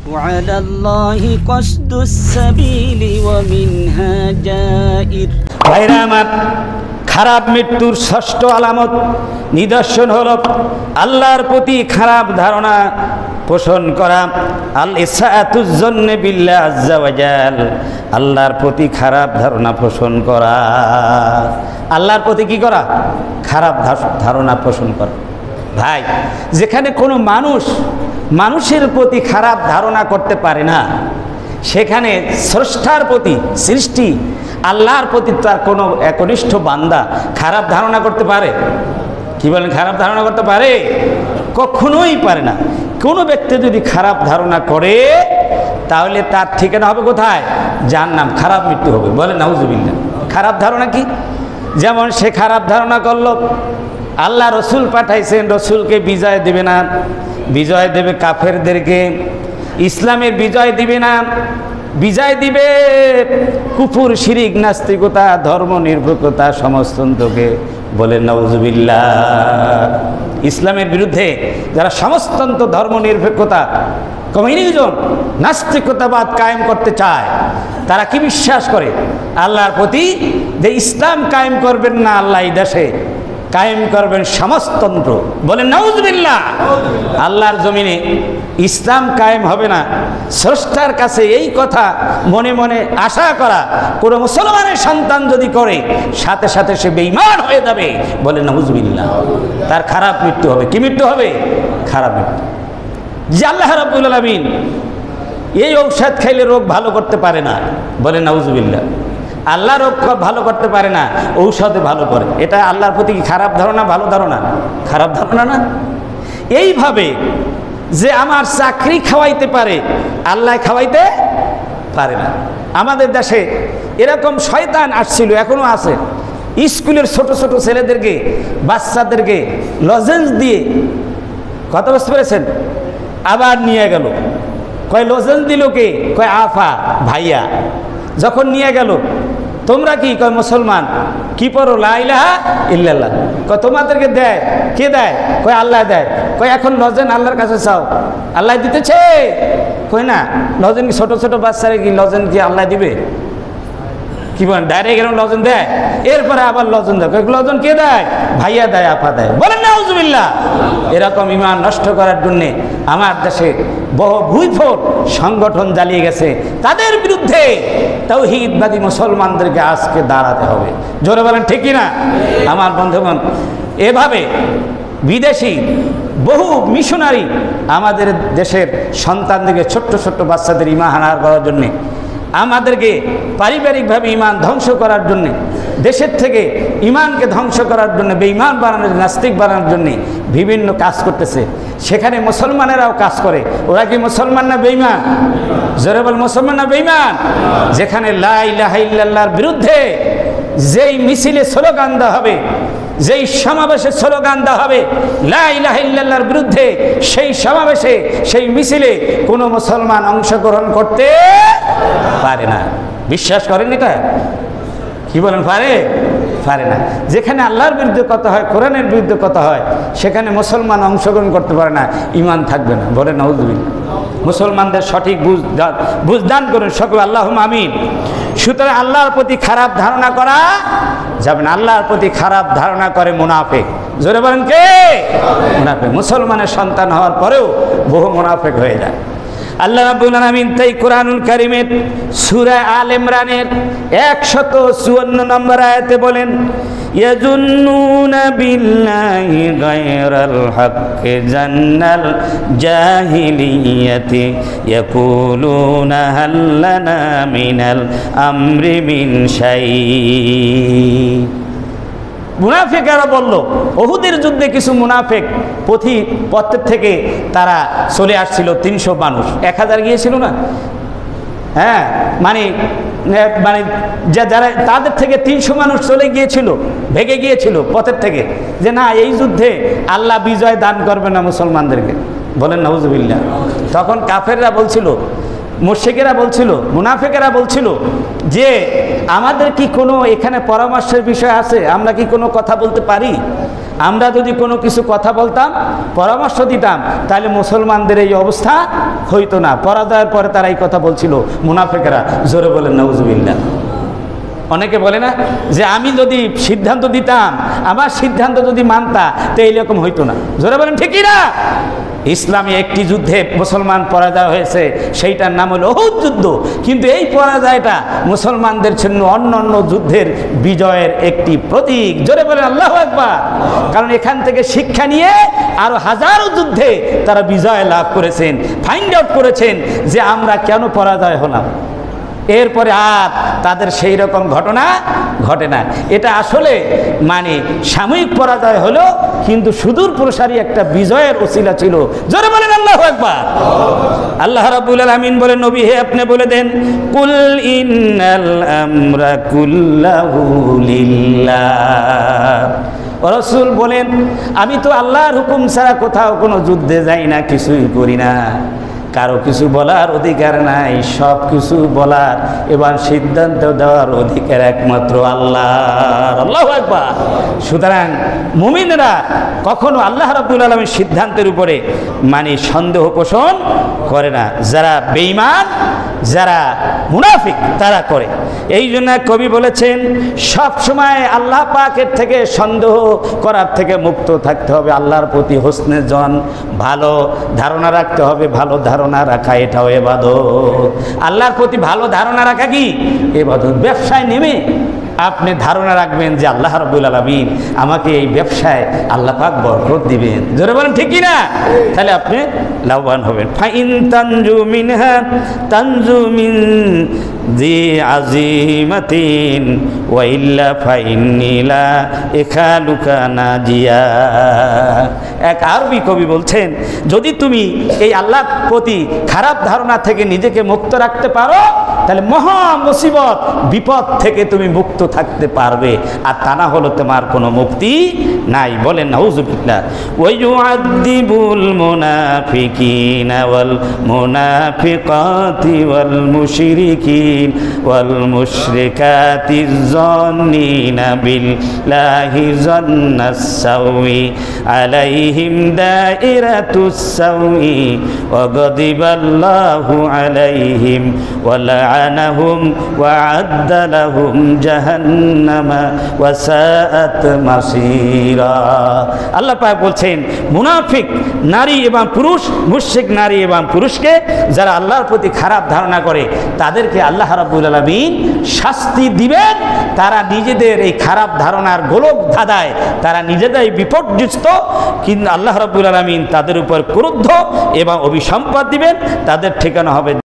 وعلى الله قصد السبيل ومنها جائر ভাইরা আমার, খারাপ মৃত্যুর ষষ্ঠ আলামত নিদর্শন হলো আল্লাহর প্রতি খারাপ ধারণা পোষণ করা। আল ইসাআতুজ জন্নে বিল্লাহ আজ্জা ওয়া জাল, আল্লাহর প্রতি খারাপ ধারণা পোষণ করা। আল্লাহর প্রতি কি করা? খারাপ ধারণা পোষণ করা। ভাই, যেখানে কোনো মানুষের প্রতি খারাপ ধারণা করতে পারে না, সেখানে স্রষ্টার প্রতি, সৃষ্টি আল্লাহর প্রতি তার কোনো একনিষ্ঠ বান্দা খারাপ ধারণা করতে পারে? কি বলেন, খারাপ ধারণা করতে পারে? কখনোই পারে না। কোনো ব্যক্তি যদি খারাপ ধারণা করে, তাহলে তার ঠিকানা হবে কোথায়? জাহান্নাম, খারাপ মৃত্যু হবে। বলেন নাউজুবিল্লাহ। খারাপ ধারণা কি? যেমন সে খারাপ ধারণা করলো আল্লাহ রসুল পাঠাইছেন, রসুলকে বিজয় দেবে না, বিজয় দেবে কাফেরদেরকে, ইসলামের বিজয় দিবে না, বিজয় দিবে কুফর, শিরিক, নাস্তিকতা, ধর্ম নিরপেক্ষতা সমস্তকে। বলেন নাউজুবিল্লাহ। ইসলামের বিরুদ্ধে যারা সমস্তন্ত ধর্ম নিরপেক্ষতা, কমিউনিজম, নাস্তিকতাবাদ কায়েম করতে চায়, তারা কি বিশ্বাস করে? আল্লাহর প্রতি যে ইসলাম কায়েম করবেন না আল্লাহ এই দেশে, কায়েম করবেন সমাজতন্ত্র। বলেন নাউজুবিল্লাহ। আল্লাহর জমিনে ইসলাম কায়েম হবে না, স্রষ্টার কাছে এই কথা মনে মনে আশা করা কোনো মুসলমানের সন্তান যদি করে, সাথে সাথে সে বেঈমান হয়ে যাবে। বলেন নাউজুবিল্লাহ। তার খারাপ মৃত্যু হবে। কি মৃত্যু হবে? খারাপ মৃত্যু। যে আল্লাহ রাব্বুল আলামিন এই ঔষধ খাইলে রোগ ভালো করতে পারে না। বলেন নাউজুবিল্লাহ। আল্লাহ রোগ ভালো করতে পারে না, ঔষধে ভালো করে। এটা আল্লাহর প্রতি কি খারাপ ধারণা? ভালো ধারণা? খারাপ ধারণা না? এইভাবে যে আমার চাকরি খাওয়াইতে পারে, আল্লাহ খাওয়াইতে পারে না। আমাদের দেশে এরকম শয়তান আসছিল, এখনো আছে। স্কুলের ছোট ছোট ছেলেদেরকে, বাচ্চাদেরকে লজেন্স দিয়ে, কথা বুঝতে পেরেছেন? আবার নিয়ে গেল, কয় লজেন্স দিল কে? কয় আফা, ভাইয়া। যখন নিয়ে গেল, তোমরা কি? কয় মুসলমান। কি পড়ো? লা ইলাহা ইল্লাল্লাহ। কয় তোমাদেরকে দেয় কে? দেয়। কয় আল্লাহ দেয়। কয় এখন লজেন আল্লাহর কাছে চাও, আল্লাহ দিতেছে? কয় না। লজেন কি ছোট ছোট বাচ্চারা কি লজেন কি আল্লাহ দিবে? কি বলেন, ডাইরেক্ট এরকম লজেন দেয়? এরপরে আবার লজেন দেয়। লজেন কে দেয়? ভাইয়া দেয়, আপা দেয়। বলেন নাউজুবিল্লাহ। এরকম ঈমান নষ্ট করার জন্যে আমার দেশে বহু ভুইফোট সংগঠন জ্বালিয়ে গেছে। তাদের বিরুদ্ধে তাওহীদবাদী মুসলমানদেরকে আজকে দাঁড়াতে হবে। জোরে বলেন ঠিক কিনা? আমার বন্ধুগণ, এভাবে বিদেশি বহু মিশনারি আমাদের দেশের সন্তানদেরকে, ছোট্ট ছোট্ট বাচ্চাদের ঈমান হারার করার জন্যে, আমাদেরকে পারিবারিকভাবে ঈমান ধ্বংস করার জন্যে, দেশের থেকে ঈমানকে ধ্বংস করার জন্য, বেঈমান বানানোর, নাস্তিক বানানোর জন্যে বিভিন্ন কাজ করতেছে। সেখানে মুসলমানেরাও কাজ করে। ওরা কি মুসলমান না বেঈমান? জোরে বল, মুসলমান না বেঈমান? যেখানে লা ইলাহা ইল্লাল্লাহর বিরুদ্ধে যেই মিছিলে স্লোগান দেওয়া হবে, যেই সমাবেশে স্লোগান দেওয়া হবে লা ইলাহা ইল্লাল্লাহর বিরুদ্ধে, সেই সমাবেশে, সেই মিছিলে কোনো মুসলমান অংশগ্রহণ করতে পারে না। বিশ্বাস করেন এটা? কি বলেন, পারে? পারে না। যেখানে আল্লাহর বিরুদ্ধে কথা হয়, কোরআনের বিরুদ্ধে কথা হয়, সেখানে মুসলমান অংশগ্রহণ করতে পারে না, ঈমান থাকবে না। বলেন নাউজুবিল্লাহ। মুসলমানদের সঠিক বুঝ দান করুন সকল, আল্লাহুম্মা আমিন। সুতরাং আল্লাহর প্রতি খারাপ ধারণা করা যাবে না। আল্লাহর প্রতি খারাপ ধারণা করে মুনাফিক। জোরে বলেন কে? মুনাফিক। মুসলমানের সন্তান হওয়ার পরেও বহু মুনাফিক হয়ে যায়। আল্লাহ রাব্বুল আলামিন তাই কোরআনুল কারীমের সূরা আল ইমরানের 154 নম্বর আয়াতে বলেন, ইয়াজুন্নুনা বিল্লাহি গায়রাল হাক্কি জান্নাল জাহিলিয়াতি ইয়াকুলুনা হাল লানা মিনাল আমরি মিন শাই। মুনাফিকেরা বলল, উহুদের যুদ্ধে কিছু মুনাফিক পথের থেকে তারা চলে আসছিল। 300 মানুষ, 1000 গিয়েছিল না? হ্যাঁ, মানে যারা তাদের থেকে 300 মানুষ চলে গিয়েছিল, ভেগে গিয়েছিল পথের থেকে, যে না, এই যুদ্ধে আল্লাহ বিজয় দান করবে না মুসলমানদেরকে। বলেন নাউজুবিল্লাহ। তখন কাফেররা বলছিল, মুশরিকেরা বলছিল, মুনাফিকেরা বলছিল যে আমাদের কি কোনো এখানে পরামর্শের বিষয় আছে? আমরা কি কোনো কথা বলতে পারি? আমরা যদি কোনো কিছু কথা বলতাম, পরামর্শ দিতাম, তাহলে মুসলমানদের এই অবস্থা হইতো না। পরাজয়ের পরে তারা এই কথা বলছিল মুনাফিকরা। জোরে বলেন নাউজুবিল্লাহ। অনেকে বলে না যে আমি যদি সিদ্ধান্ত দিতাম, আমার সিদ্ধান্ত যদি মানতা, তো এইরকম হইতো না। জোরে বলেন ঠিকই না? ইসলামী একটি যুদ্ধে মুসলমান পরাজয় হয়েছে, সেইটার নাম হলো উহুদ যুদ্ধ। কিন্তু এই পরাজয়টা মুসলমানদের জন্য অন্য অন্য যুদ্ধের বিজয়ের একটি প্রতীক। জোরে বলেন আল্লাহু আকবার। কারণ এখান থেকে শিক্ষা নিয়ে আরো হাজারো যুদ্ধে তারা বিজয় লাভ করেছেন, ফাইন্ড আউট করেছেন যে আমরা কেন পরাজয় হলাম। এরপরে আর তাদের সেই রকম ঘটনা ঘটে না। এটা আসলে মানে সাময়িক পরাজয় হলো, কিন্তু সুদূর প্রসারী একটা বিজয়ের ওসিলা ছিল। জোরে বলেন আল্লাহু আকবার। আল্লাহ রাব্বুল আলামিন বলেন, নবী হে আপনি বলে দেন, কুল ইন্নাল আমরা কুল্লাহু লিল্লাহ। রাসূল বলেন, আমি তো আল্লাহর হুকুম ছাড়া কোথাও কোনো যুদ্ধে যাই না, কিছুই করি না। কারো কিছু বলার অধিকার নাই, সব কিছু বলার এবং সিদ্ধান্ত দেওয়ার অধিকার একমাত্র আল্লাহর। আল্লাহু আকবার। সুতরাং মুমিনরা কখনো আল্লাহ রাব্বুল আলামিনের সিদ্ধান্তের উপরে মানে সন্দেহ পোষণ করে না। যারা বেঈমান, যারা মুনাফিক, তারা করে। এই জন্য কবি বলেছেন, সব সময় আল্লাহ পাকের থেকে সন্দেহ করার থেকে মুক্ত থাকতে হবে। আল্লাহর প্রতি হোসনে জন, ভালো ধারণা রাখতে হবে। ভালো ধারণা রাখা এটাও ইবাদত। আল্লাহর প্রতি ভালো ধারণা রাখা কি ইবাদত। ব্যবসায় নেমে আপনি ধারণা রাখবেন যে আল্লাহ রাব্বুল আলামিন আমাকে এই ব্যবসায় আল্লাহ পাক বরকত দিবেন। জোরে বলেন ঠিক কি না? তাহলে আপনি লাভবান হবেন। ফাইন তানজু মিনহা তানজু মিন জি আজিমাতিন ওয়া ইল্লা ফাইন্নি লা ইখালুকা নাজিয়া। এক আরবি কবি বলছেন, যদি তুমি এই আল্লাহর প্রতি খারাপ ধারণা থেকে নিজেকে মুক্ত রাখতে পারো, তাহলে মহা মুসিবত, বিপদ থেকে তুমি মুক্ত থাকতে পারবে। আর তা না হলো তোমার কোনো মুক্তি নাই। বলেন নাউযুবিল্লাহ। ওয়া ইউআযযিবুল মুনাফিকিনা ওয়াল মুনাফিকাতি ওয়াল মুশরিকিন ওয়াল মুশরিকাতি যান্নিনা বিল্লাহি যান্নাস সাউই আলাইহিম দাইরাতুস সাউই ওয়া গাদিবাল্লাহু আলাইহিম ওয়া লা'আনাহুম ওয়া আ'আদ্দা লাহুম জাহান্নামা ওয়া সাআত মাসীরা। আল্লাহ পাক বলছেন, মুনাফিক নারী এবং পুরুষ, মুশরিক নারী এবং পুরুষকে যারা আল্লাহর প্রতি খারাপ ধারণা করে, তাদেরকে আল্লাহ রাব্বুল আলামিন শাস্তি দিবেন। তারা নিজেদের এই খারাপ ধারণার গোলক ধাঁধায় তারা নিজেরাই বিপর্যস্ত, কিন্তু আল্লাহ রাব্বুল আলামিন তাদের উপর ক্রুদ্ধ এবং অভিসম্পাদ দিবেন। তাদের ঠিকানা হবে